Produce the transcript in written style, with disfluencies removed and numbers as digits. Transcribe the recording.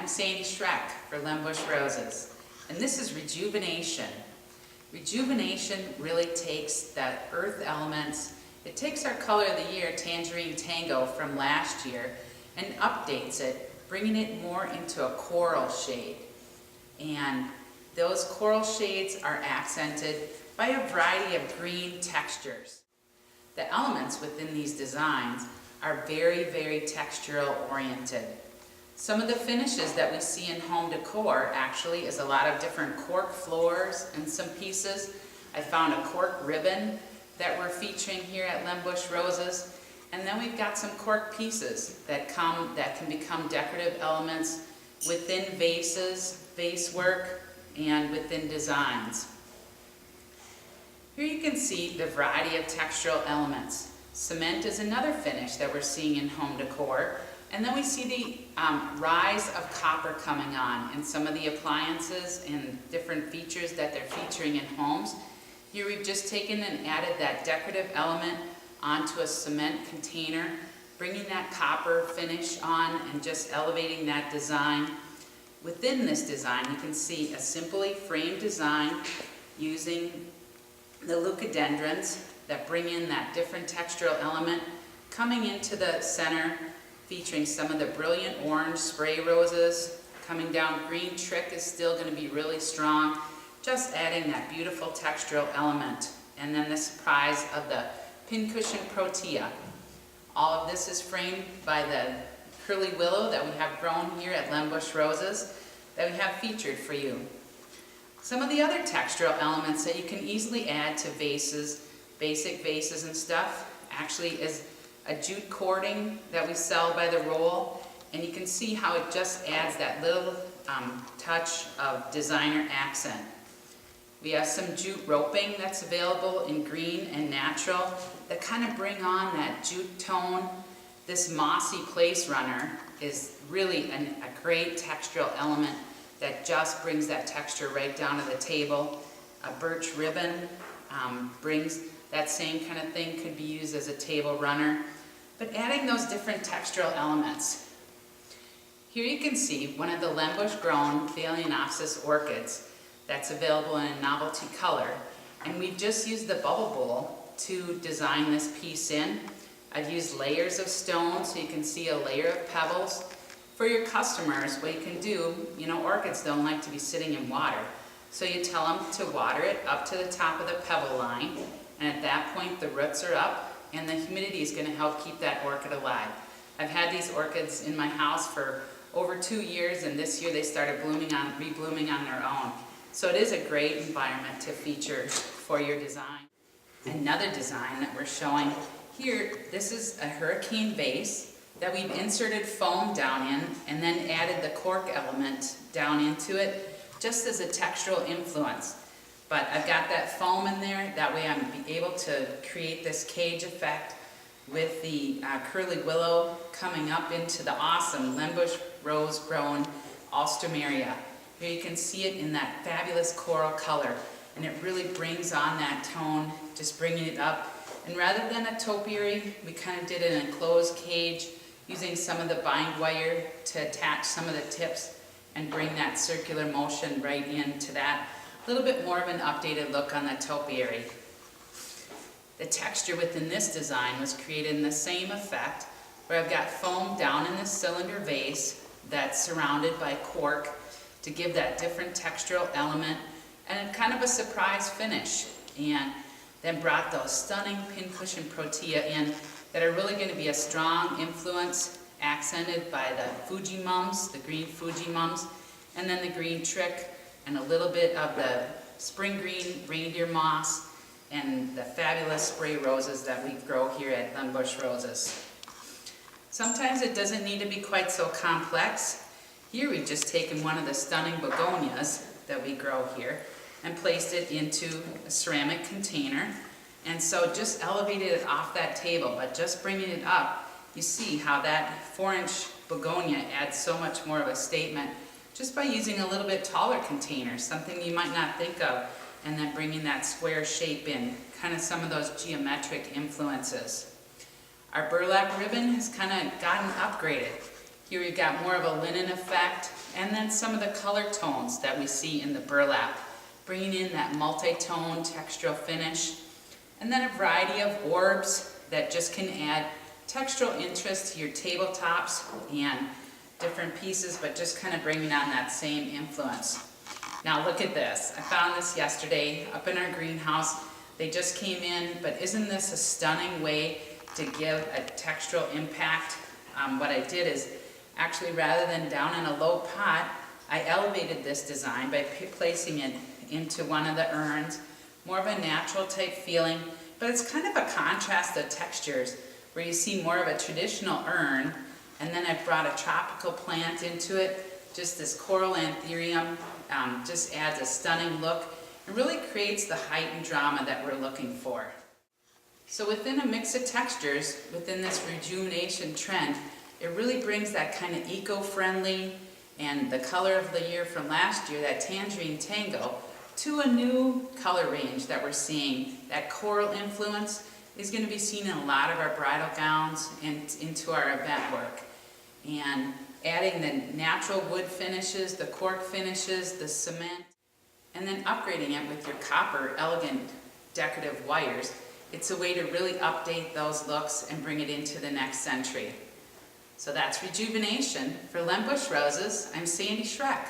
I'm Sandy Schreck for Lembush Roses, and this is Rejuvenation. Rejuvenation really takes that earth elements, it takes our color of the year, Tangerine Tango, from last year and updates it, bringing it more into a coral shade. And those coral shades are accented by a variety of green textures. The elements within these designs are very, very textural oriented. Some of the finishes that we see in home decor actually is a lot of different cork floors and some pieces. I found a cork ribbon that we're featuring here at Lembush Roses. And then we've got some cork pieces that can become decorative elements within vases, vase work, and within designs. Here you can see the variety of textural elements. Cement is another finish that we're seeing in home decor. And then we see the rise of copper coming on in some of the appliances and different features that they're featuring in homes. Here we've just taken and added that decorative element onto a cement container, bringing that copper finish on and just elevating that design. Within this design, you can see a simply framed design using the leucadendrons that bring in that different textural element, coming into the center, featuring some of the brilliant orange spray roses. Coming down, green trick is still going to be really strong, just adding that beautiful textural element. And then the surprise of the pincushion protea. All of this is framed by the curly willow that we have grown here at Lembush Roses that we have featured for you. Some of the other textural elements that you can easily add to vases, basic vases and stuff, actually is a jute cording that we sell by the roll, and you can see how it just adds that little touch of designer accent. We have some jute roping that's available in green and natural that kind of bring on that jute tone. This mossy place runner is really a great textural element that just brings that texture right down to the table. A birch ribbon brings that same kind of thing, could be used as a table runner. But adding those different textural elements. Here you can see one of the Lembush grown Phalaenopsis orchids that's available in a novelty color. And we've just used the bubble bowl to design this piece in. I've used layers of stone so you can see a layer of pebbles. For your customers, what you can do, orchids don't like to be sitting in water. So you tell them to water it up to the top of the pebble line. And at that point, the roots are up, and the humidity is going to help keep that orchid alive. I've had these orchids in my house for over 2 years, and this year they started reblooming on their own. So it is a great environment to feature for your design. Another design that we're showing here, this is a hurricane vase that we've inserted foam down in and then added the cork element down into it just as a textural influence. But I've got that foam in there, that way I'm able to create this cage effect with the curly willow coming up into the awesome Lembush rose grown Alstroemeria. Here you can see it in that fabulous coral color, and it really brings on that tone, just bringing it up. And rather than a topiary, we kind of did an enclosed cage using some of the bind wire to attach some of the tips and bring that circular motion right into that. A little bit more of an updated look on the topiary. The texture within this design was created in the same effect, where I've got foam down in this cylinder vase that's surrounded by cork to give that different textural element and kind of a surprise finish. And then brought those stunning pincushion protea in that are really going to be a strong influence, accented by the Fuji mums, the green Fuji mums, and then the green trick, and a little bit of the spring green reindeer moss and the fabulous spray roses that we grow here at Lembush Roses. Sometimes it doesn't need to be quite so complex. Here we've just taken one of the stunning begonias that we grow here and placed it into a ceramic container. And so just elevated it off that table, but just bringing it up, you see how that 4-inch begonia adds so much more of a statement just by using a little bit taller container, something you might not think of, and then bringing that square shape in, kind of some of those geometric influences. Our burlap ribbon has kind of gotten upgraded. Here we've got more of a linen effect, and then some of the color tones that we see in the burlap, bringing in that multi-tone textural finish, and then a variety of orbs that just can add textural interest to your tabletops and different pieces, but just kind of bringing on that same influence. Now look at this. I found this yesterday up in our greenhouse. They just came in, but isn't this a stunning way to give a textural impact? What I did is actually, rather than down in a low pot, I elevated this design by placing it into one of the urns. More of a natural type feeling, but it's kind of a contrast of textures where you see more of a traditional urn, and then I brought a tropical plant into it. Just this coral anthurium just adds a stunning look and really creates the height and drama that we're looking for. So within a mix of textures, within this rejuvenation trend, it really brings that kind of eco-friendly and the color of the year from last year, that tangerine tango, to a new color range that we're seeing. That coral influence is going to be seen in a lot of our bridal gowns and into our event work. And adding the natural wood finishes, the cork finishes, the cement, and then upgrading it with your copper elegant decorative wires. It's a way to really update those looks and bring it into the next century. So that's Rejuvenation. For Lembush Roses, I'm Sandy Schreck.